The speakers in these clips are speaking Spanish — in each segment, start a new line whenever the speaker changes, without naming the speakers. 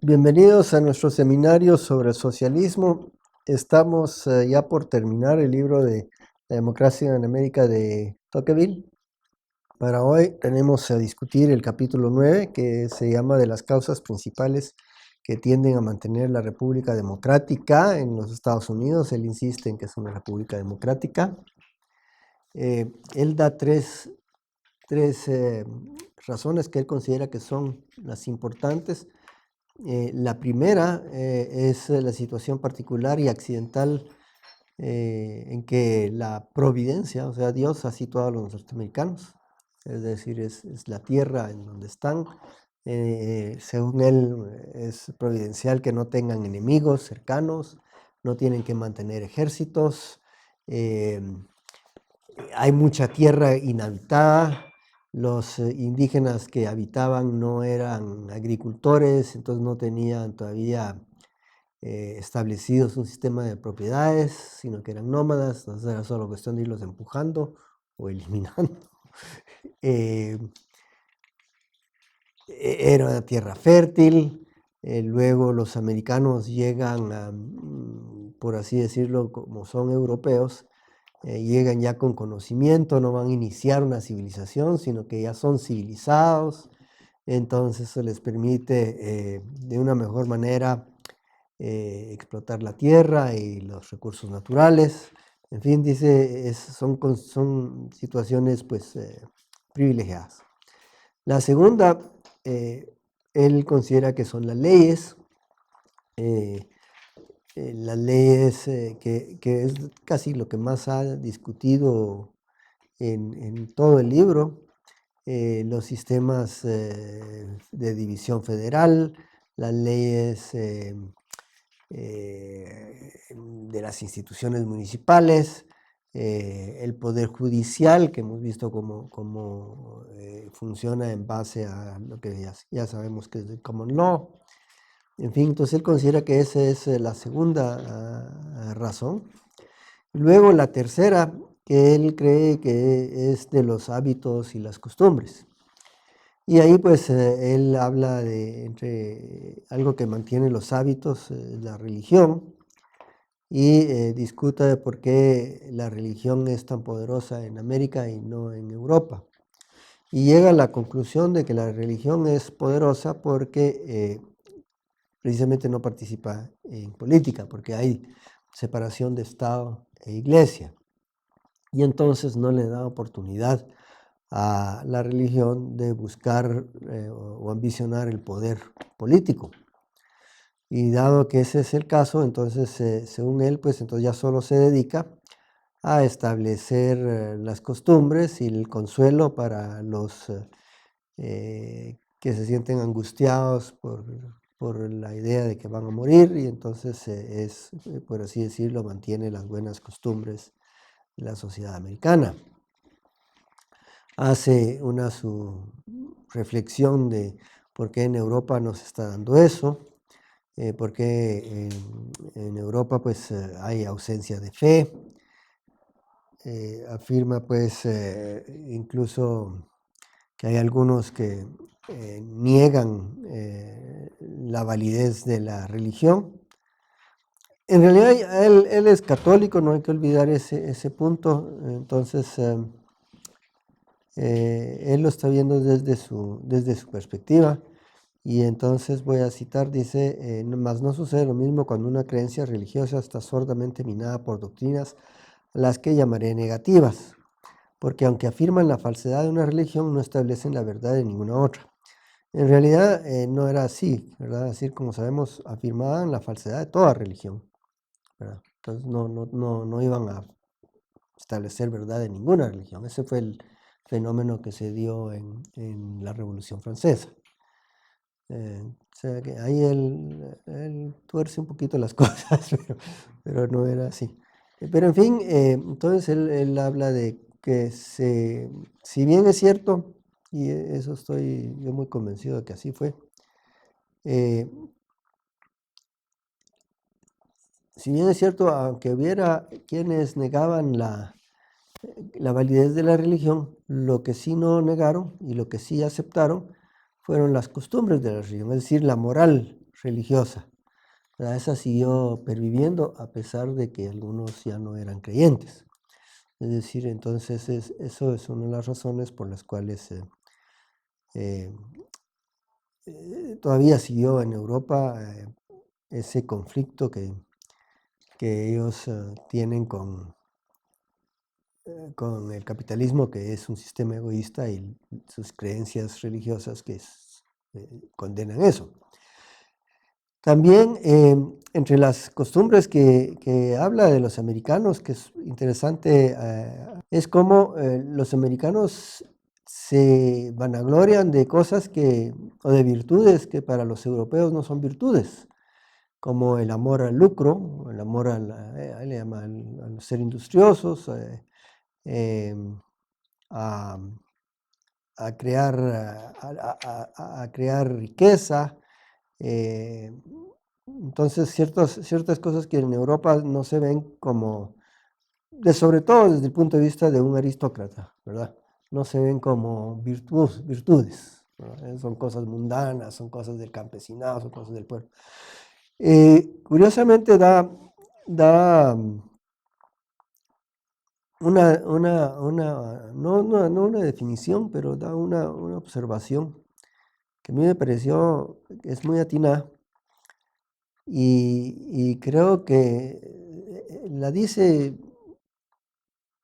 Bienvenidos a nuestro seminario sobre el socialismo. Estamos ya por terminar el libro de La democracia en América de Tocqueville. Para hoy tenemos a discutir el capítulo 9, que se llama de las causas principales que tienden a mantener la República Democrática en los Estados Unidos. Él insiste en que es una república democrática. Él da tres razones que él considera que son las importantes. La primera es la situación particular y accidental en que la providencia, o sea, Dios ha situado a los norteamericanos, es decir, es la tierra en donde están. Según él, es providencial que no tengan enemigos cercanos, no tienen que mantener ejércitos, eh, hay mucha tierra inhabitada, los indígenas que habitaban no eran agricultores, entonces no tenían todavía establecidos un sistema de propiedades, sino que eran nómadas, entonces era solo cuestión de irlos empujando o eliminando. Eh, Era una tierra fértil, luego los americanos llegan a, por así decirlo, como son europeos, llegan ya con conocimiento, no van a iniciar una civilización, sino que ya son civilizados, entonces eso les permite de una mejor manera explotar la tierra y los recursos naturales. En fin, dice, son situaciones pues privilegiadas. La segunda, eh, él considera que son eh, las leyes que es casi lo que más ha discutido en todo el libro, los sistemas de división federal, las leyes de las instituciones municipales, el poder judicial, que hemos visto cómo funciona en base a lo que ya sabemos que es el common law. En fin, entonces él considera que esa es la segunda razón. Luego la tercera, que él cree que es de los hábitos y las costumbres. Y ahí pues él habla de entre algo que mantiene los hábitos, la religión, y discuta de por qué la religión es tan poderosa en América y no en Europa. Y llega a la conclusión de que la religión es poderosa porque precisamente no participa en política, porque hay separación de Estado e Iglesia. Y entonces no le da oportunidad a la religión de buscar o ambicionar el poder político. Y dado que ese es el caso, entonces, según él, pues entonces ya solo se dedica a establecer las costumbres y el consuelo para los que se sienten angustiados por la idea de que van a morir, y entonces por así decirlo, mantiene las buenas costumbres de la sociedad americana. Hace su reflexión de por qué en Europa no se está dando eso, por qué en Europa pues hay ausencia de fe. Afirma pues incluso que hay algunos que niegan la validez de la religión. En realidad él es católico, no hay que olvidar ese punto, entonces él lo está viendo desde su perspectiva. Y entonces voy a citar, dice, mas no sucede lo mismo cuando una creencia religiosa está sordamente minada por doctrinas a las que llamaré negativas, porque aunque afirman la falsedad de una religión, no establecen la verdad de ninguna otra. En realidad no era así, ¿verdad? Así como sabemos, afirmaban la falsedad de toda religión, ¿verdad? Entonces no iban a establecer verdad de ninguna religión. Ese fue el fenómeno que se dio en la Revolución Francesa. O sea que ahí él tuerce un poquito las cosas, pero no era así. Pero en fin, entonces él habla de que si bien es cierto, y eso estoy yo muy convencido de que así fue, eh, si bien es cierto, aunque hubiera quienes negaban la validez de la religión, lo que sí no negaron y lo que sí aceptaron fueron las costumbres de la religión, es decir, la moral religiosa. Esa siguió perviviendo a pesar de que algunos ya no eran creyentes. Es decir, entonces eso es una de las razones por las cuales todavía siguió en Europa ese conflicto que ellos tienen con el capitalismo, que es un sistema egoísta, y sus creencias religiosas que condenan eso. También entre las costumbres que habla de los americanos, que es interesante, es cómo los americanos se vanaglorian de cosas o de virtudes que para los europeos no son virtudes, como el amor al lucro, el amor le llama al ser industriosos, a, a crear, a crear riqueza. Entonces, ciertas cosas que en Europa no se ven como, sobre todo desde el punto de vista de un aristócrata, ¿verdad? No se ven como virtudes, ¿verdad? Son cosas mundanas, son cosas del campesinado, son cosas del pueblo. Curiosamente da no una definición, pero da una observación que a mí me pareció que es muy atinada, y creo que la dice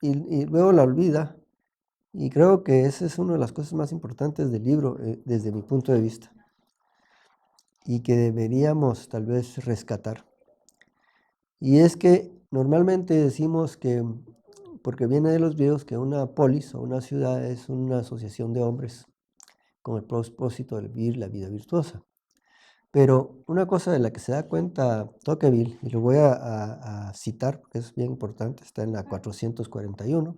y luego la olvida, y creo que esa es una de las cosas más importantes del libro desde mi punto de vista, y que deberíamos tal vez rescatar. Y es que normalmente decimos que, porque viene de los griegos, que una polis o una ciudad es una asociación de hombres con el propósito de vivir la vida virtuosa. Pero una cosa de la que se da cuenta Tocqueville, y lo voy a citar porque es bien importante, está en la 441,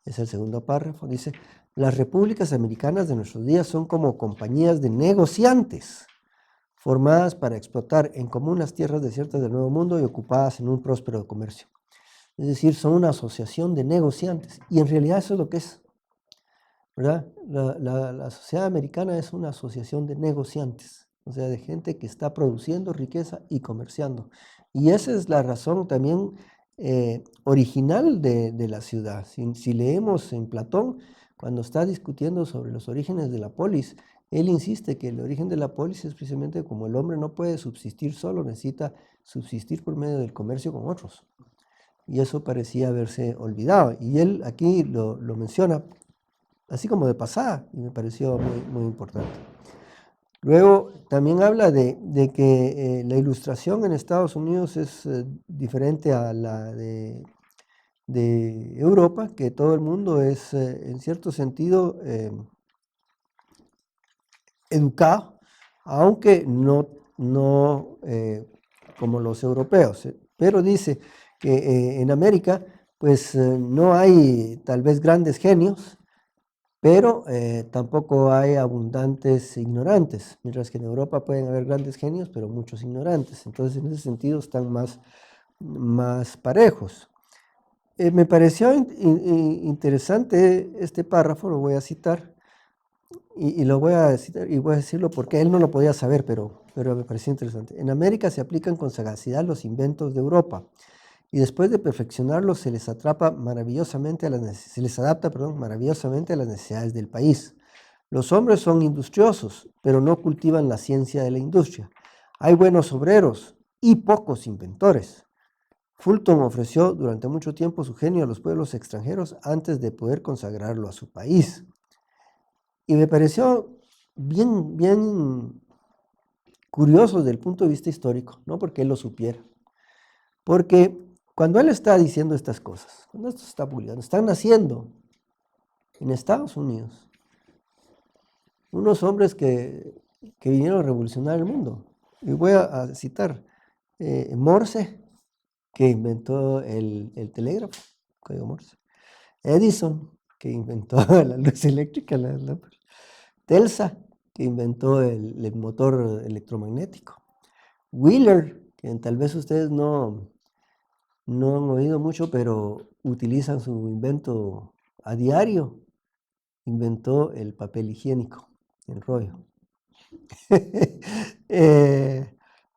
es el segundo párrafo, dice: las repúblicas americanas de nuestros días son como compañías de negociantes, formadas para explotar en común las tierras desiertas del Nuevo Mundo y ocupadas en un próspero comercio. Es decir, son una asociación de negociantes, y en realidad eso es lo que es, ¿verdad? La sociedad americana es una asociación de negociantes, o sea, de gente que está produciendo riqueza y comerciando. Y esa es la razón también original de la ciudad. Si leemos en Platón, cuando está discutiendo sobre los orígenes de la polis, él insiste que el origen de la polis es precisamente como el hombre no puede subsistir solo, necesita subsistir por medio del comercio con otros. Y eso parecía haberse olvidado. Y él aquí lo menciona así como de pasada, y me pareció muy, muy importante. Luego también habla de que la ilustración en Estados Unidos es diferente a la de Europa, que todo el mundo es en cierto sentido educado, aunque no como los europeos. Pero dice que en América pues no hay tal vez grandes genios, pero tampoco hay abundantes ignorantes, mientras que en Europa pueden haber grandes genios, pero muchos ignorantes. Entonces, en ese sentido, están más parejos. Me pareció interesante este párrafo, lo voy a citar, y lo voy a citar, y voy a decirlo porque él no lo podía saber, pero me pareció interesante. En América se aplican con sagacidad los inventos de Europa, y después de perfeccionarlos se les adapta maravillosamente a las necesidades del país. Los hombres son industriosos, pero no cultivan la ciencia de la industria. Hay buenos obreros y pocos inventores. Fulton ofreció durante mucho tiempo su genio a los pueblos extranjeros antes de poder consagrarlo a su país. Y me pareció bien curioso desde el punto de vista histórico, no porque él lo supiera. Porque cuando él está diciendo estas cosas, cuando esto se está publicando, están naciendo en Estados Unidos unos hombres que vinieron a revolucionar el mundo. Y voy a citar Morse, que inventó el telégrafo, código Morse. Edison, que inventó la luz eléctrica, la lámpara. Telsa, que inventó el motor electromagnético. Wheeler, que tal vez ustedes no han oído mucho, pero utilizan su invento a diario. Inventó el papel higiénico, el rollo.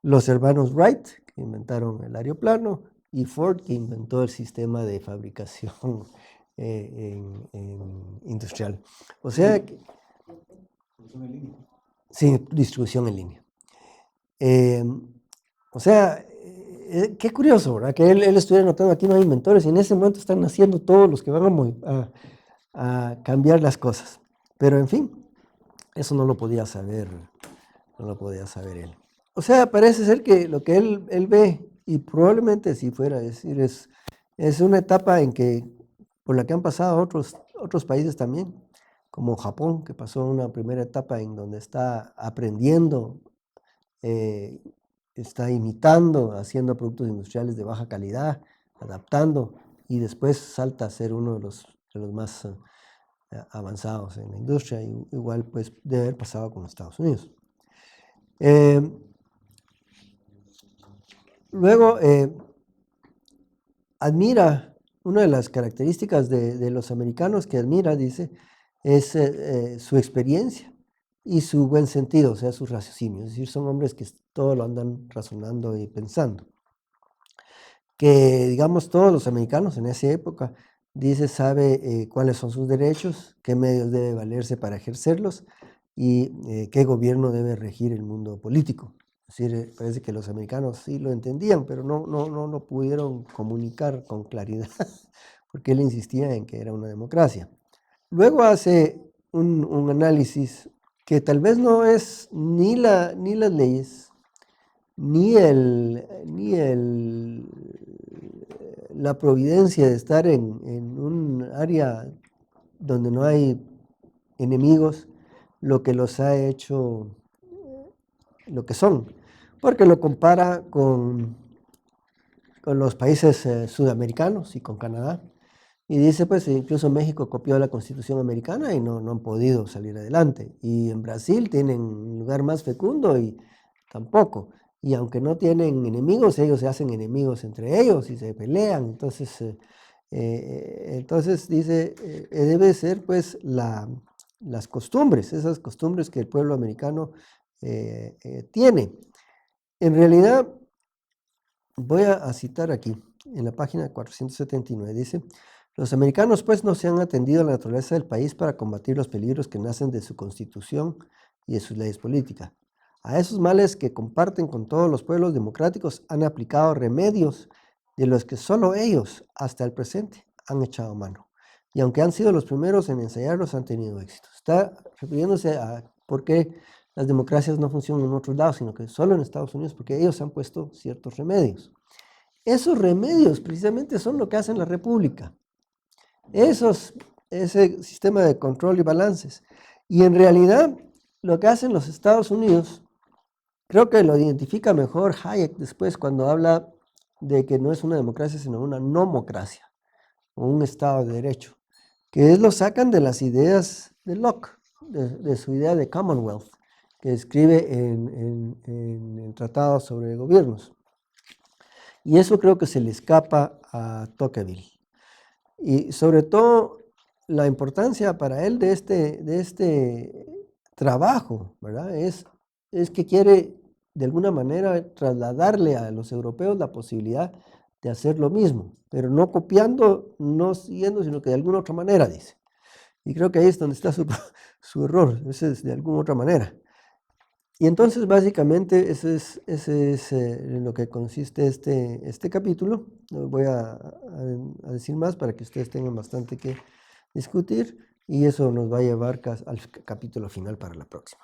los hermanos Wright, que inventaron el aeroplano, y Ford, que inventó el sistema de fabricación industrial. O sea, sí, distribución en línea. O sea, qué curioso, ¿verdad? Que él estuviera notando aquí no hay inventores y en ese momento están naciendo todos los que van a cambiar las cosas. Pero en fin, eso no lo podía saber, no lo podía saber él. O sea, parece ser que lo que él ve, y probablemente si fuera a decir, es una etapa por la que han pasado otros países también, como Japón, que pasó una primera etapa en donde está aprendiendo, está imitando, haciendo productos industriales de baja calidad, adaptando, y después salta a ser uno de los más avanzados en la industria, y igual pues debe haber pasado con Estados Unidos. Luego, admira, una de las características de los americanos que admira, dice, es su experiencia y su buen sentido, o sea, su raciocinio. Es decir, son hombres que todo lo andan razonando y pensando. Que, digamos, todos los americanos en esa época, dice, sabe cuáles son sus derechos, qué medios debe valerse para ejercerlos y qué gobierno debe regir el mundo político. Es decir, parece que los americanos sí lo entendían, pero no lo pudieron comunicar con claridad, porque él insistía en que era una democracia. Luego hace un análisis que tal vez no es ni las leyes, ni la providencia de estar en un área donde no hay enemigos, lo que los ha hecho lo que son, porque lo compara con los países sudamericanos y con Canadá. Y dice, pues incluso México copió la Constitución americana y no han podido salir adelante. Y en Brasil tienen un lugar más fecundo y tampoco. Y aunque no tienen enemigos, ellos se hacen enemigos entre ellos y se pelean. Entonces dice, debe ser pues las costumbres, esas costumbres que el pueblo americano tiene. En realidad, voy a citar aquí, en la página 479, dice, los americanos pues no se han atendido a la naturaleza del país para combatir los peligros que nacen de su constitución y de sus leyes políticas. A esos males que comparten con todos los pueblos democráticos han aplicado remedios de los que solo ellos, hasta el presente, han echado mano. Y aunque han sido los primeros en ensayarlos, han tenido éxito. Está refiriéndose a por qué las democracias no funcionan en otros lados, sino que solo en Estados Unidos, porque ellos han puesto ciertos remedios. Esos remedios precisamente son lo que hacen la República. Ese sistema de control y balances. Y en realidad, lo que hacen los Estados Unidos, creo que lo identifica mejor Hayek después cuando habla de que no es una democracia, sino una nomocracia, o un Estado de Derecho, que es lo sacan de las ideas de Locke, de su idea de Commonwealth, que escribe en el Tratado sobre Gobiernos. Y eso creo que se le escapa a Tocqueville. Y sobre todo la importancia para él de este trabajo, ¿verdad? Es que quiere de alguna manera trasladarle a los europeos la posibilidad de hacer lo mismo, pero no copiando, no siguiendo, sino que de alguna otra manera, dice. Y creo que ahí es donde está su error, ese es de alguna otra manera. Y entonces básicamente ese es en lo que consiste este capítulo. No voy a decir más para que ustedes tengan bastante que discutir y eso nos va a llevar al capítulo final para la próxima.